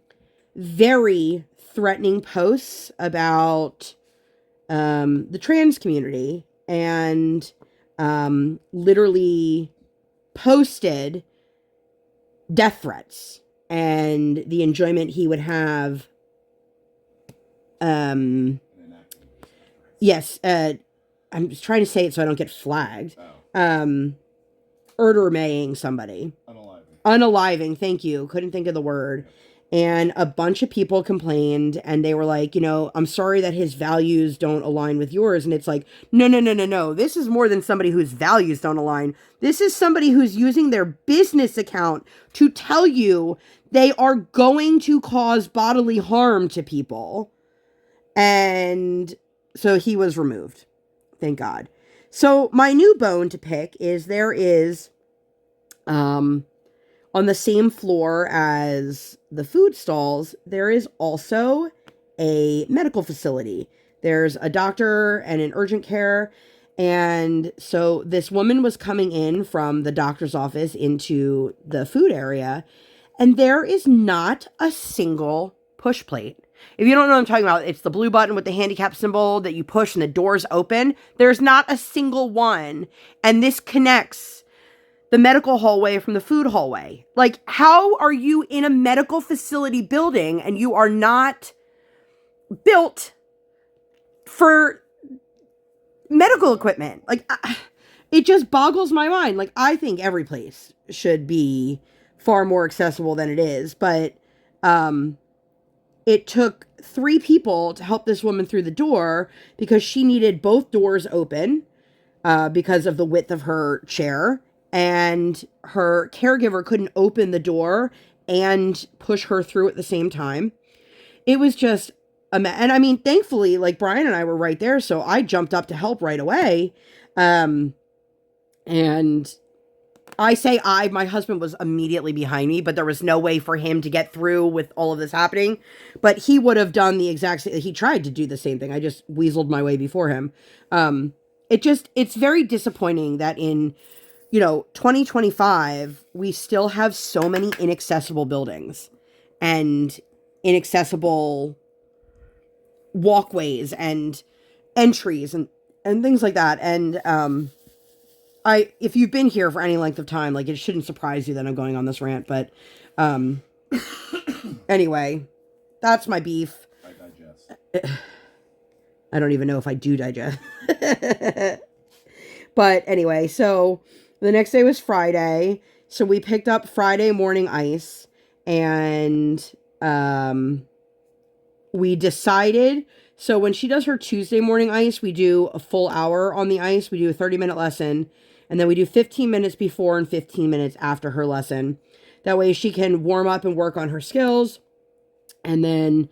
very threatening posts about the trans community, and literally posted death threats and the enjoyment he would have. Yes, I'm just trying to say it so I don't get flagged. Murder-maying somebody. Unaliving, thank you. Couldn't think of the word. And a bunch of people complained, and they were like, I'm sorry that his values don't align with yours. And it's like, no. This is more than somebody whose values don't align. This is somebody who's using their business account to tell you they are going to cause bodily harm to people. And so he was removed. Thank God. So my new bone to pick is there is, on the same floor as the food stalls, there is also a medical facility. There's a doctor and an urgent care. And so this woman was coming in from the doctor's office into the food area, and there is not a single push plate. If you don't know what I'm talking about, it's the blue button with the handicap symbol that you push and the doors open. There's not a single one. And this connects the medical hallway from the food hallway. Like, how are you in a medical facility building and you are not built for medical equipment? Like, it just boggles my mind. Like, I think every place should be far more accessible than it is. But it took 3 people to help this woman through the door because she needed both doors open because of the width of her chair. And her caregiver couldn't open the door and push her through at the same time. It was just, and I mean, thankfully, like, Brian and I were right there, so I jumped up to help right away. And I say my husband was immediately behind me, but there was no way for him to get through with all of this happening. But he would have done the exact same. He tried to do the same thing. I just weaseled my way before him. It's very disappointing that in 2025, we still have so many inaccessible buildings and inaccessible walkways and entries and things like that. And if you've been here for any length of time, like, it shouldn't surprise you that I'm going on this rant, but anyway, that's my beef.
I digest.
I don't even know if I do digest. But anyway, so the next day was Friday. So we picked up Friday morning ice, and we decided, so when she does her Tuesday morning ice, we do a full hour on the ice. We do a 30-minute lesson, and then we do 15 minutes before and 15 minutes after her lesson. That way she can warm up and work on her skills, and then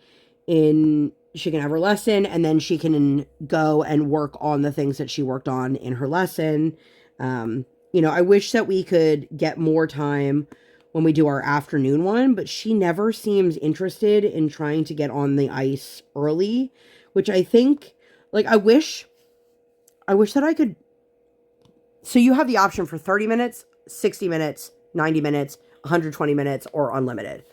she can have her lesson, and then she can go and work on the things that she worked on in her lesson. I wish that we could get more time when we do our afternoon one, but she never seems interested in trying to get on the ice early, which I think, like, I wish that I could. So you have the option for 30 minutes, 60 minutes, 90 minutes, 120 minutes, or unlimited.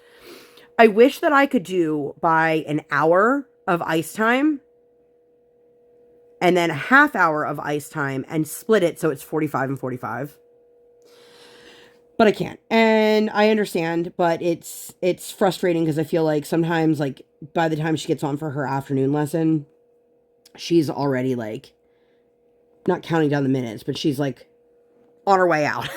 I wish that I could do by an hour of ice time and then a half hour of ice time and split it so it's 45 and 45. But I can't. And I understand, but it's frustrating because I feel like sometimes, like, by the time she gets on for her afternoon lesson, she's already, like, not counting down the minutes, but she's, like, on her way out.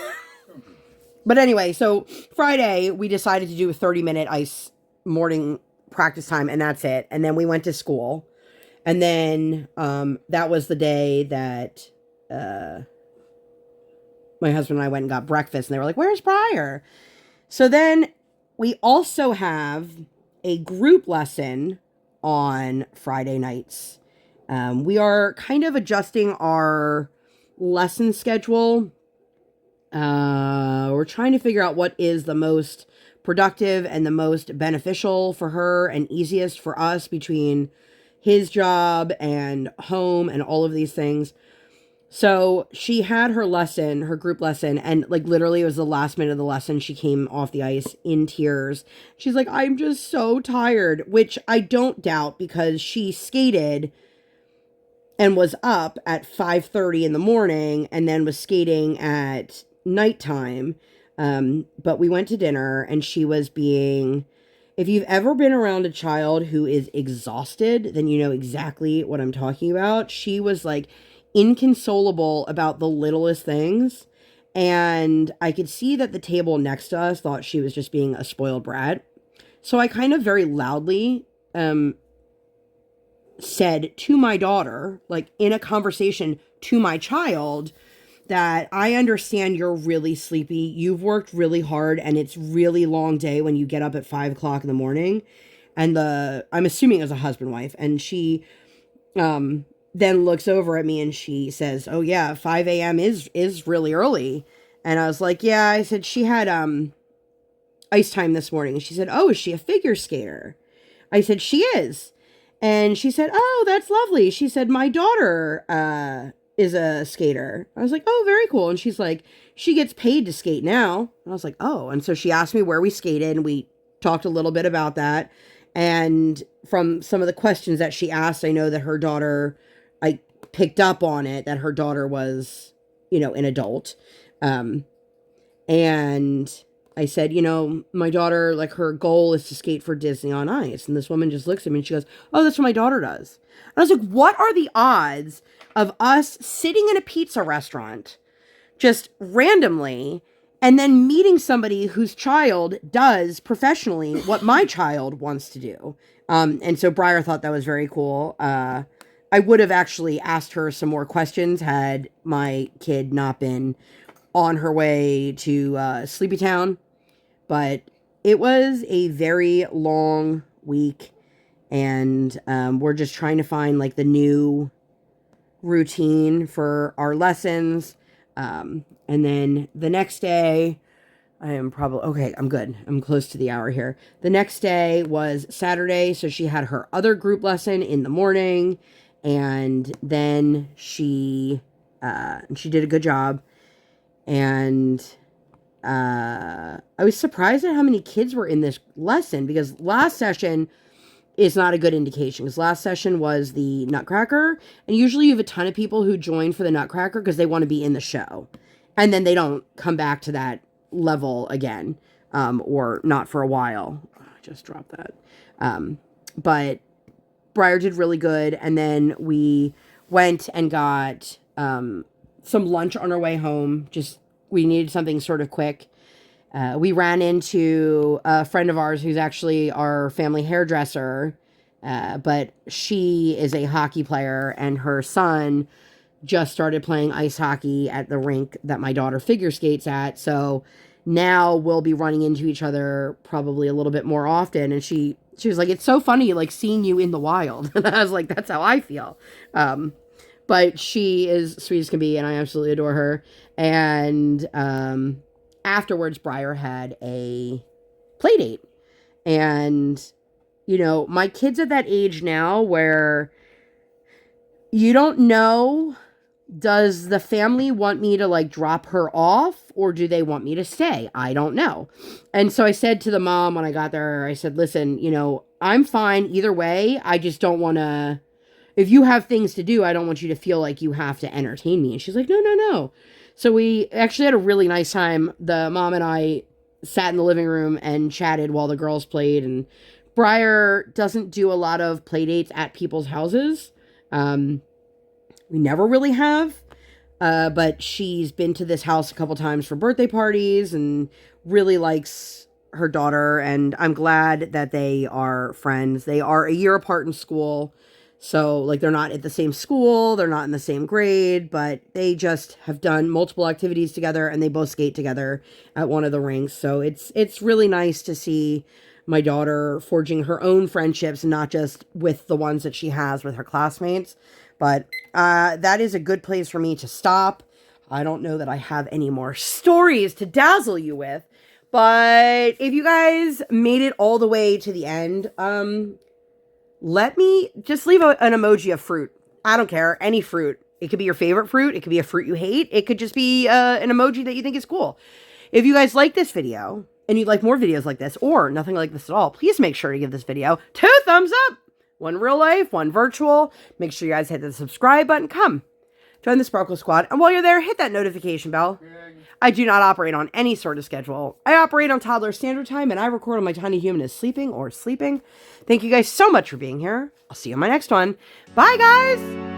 But anyway, so Friday, we decided to do a 30-minute ice morning practice time, and that's it. And then we went to school. And then that was the day that my husband and I went and got breakfast, and they were like, "Where's Briar?" So then we also have a group lesson on Friday nights. We are kind of adjusting our lesson schedule. We're trying to figure out what is the most productive and the most beneficial for her and easiest for us between his job and home and all of these things. So she had her lesson, her group lesson, and like literally it was the last minute of the lesson. She came off the ice in tears. She's like, "I'm just so tired," which I don't doubt because she skated and was up at 5:30 in the morning and then was skating at nighttime. But we went to dinner and she was being, if you've ever been around a child who is exhausted, then you know exactly what I'm talking about. She was like inconsolable about the littlest things. And I could see that the table next to us thought she was just being a spoiled brat. So I kind of very loudly said to my daughter, like in a conversation to my child, that I understand you're really sleepy. You've worked really hard and it's really long day when you get up at 5 o'clock in the morning. And I'm assuming it was a husband wife. And she then looks over at me and she says, "Oh yeah, 5 a.m. is really early." And I was like, "Yeah," I said, "She had ice time this morning." And she said, "Oh, is she a figure skater?" I said, "She is." And she said, "Oh, that's lovely." She said, "My daughter is a skater." I was like, "Oh, very cool." And she's like, "She gets paid to skate now." And I was like, "Oh." And so she asked me where we skated and we talked a little bit about that. And from some of the questions that she asked, I know that her daughter, I picked up on it, that her daughter was, an adult. And I said, my daughter, like her goal is to skate for Disney on Ice. And this woman just looks at me and she goes, "Oh, that's what my daughter does." And I was like, what are the odds of us sitting in a pizza restaurant just randomly and then meeting somebody whose child does professionally what my child wants to do? And so Briar thought that was very cool. I would have actually asked her some more questions had my kid not been on her way to Sleepy Town. But it was a very long week, and we're just trying to find like the new routine for our lessons. And then the next day, I am probably, okay, I'm good. I'm close to the hour here. The next day was Saturday, so she had her other group lesson in the morning, and then she did a good job. And I was surprised at how many kids were in this lesson because last session is not a good indication because last session was the Nutcracker, and usually you have a ton of people who join for the Nutcracker because they want to be in the show, and then they don't come back to that level again, or not for a while. Oh, I just dropped that. But Briar did really good, and then we went and got some lunch on our way home. Just we needed something sort of quick. We ran into a friend of ours who's actually our family hairdresser, but she is a hockey player, and her son just started playing ice hockey at the rink that my daughter figure skates at. So now we'll be running into each other probably a little bit more often. And she was like, "It's so funny, like seeing you in the wild." And I was like, "That's how I feel." But she is sweet as can be, and I absolutely adore her. And afterwards, Briar had a play date. And, my kid's at that age now where you don't know, does the family want me to like drop her off or do they want me to stay? I don't know. And so I said to the mom when I got there, I said, "Listen, I'm fine either way. I just don't want to, if you have things to do, I don't want you to feel like you have to entertain me." And she's like, "No, no, no." So we actually had a really nice time. The mom and I sat in the living room and chatted while the girls played. And Briar doesn't do a lot of play dates at people's houses. We never really have. But she's been to this house a couple times for birthday parties and really likes her daughter. And I'm glad that they are friends. They are a year apart in school. So, like, they're not at the same school, they're not in the same grade, but they just have done multiple activities together, and they both skate together at one of the rinks. So it's really nice to see my daughter forging her own friendships, not just with the ones that she has with her classmates. But that is a good place for me to stop. I don't know that I have any more stories to dazzle you with, but if you guys made it all the way to the end, let me just leave an emoji of fruit. I don't care. Any fruit. It could be your favorite fruit. It could be a fruit you hate. It could just be an emoji that you think is cool. If you guys like this video and you'd like more videos like this or nothing like this at all, please make sure to give this video 2 thumbs up. One real life, one virtual. Make sure you guys hit the subscribe button. Come. Join the Sparkle Squad. And while you're there, hit that notification bell. I do not operate on any sort of schedule. I operate on toddler standard time, and I record when my tiny human is sleeping or sleeping. Thank you guys so much for being here. I'll see you in my next one. Bye, guys!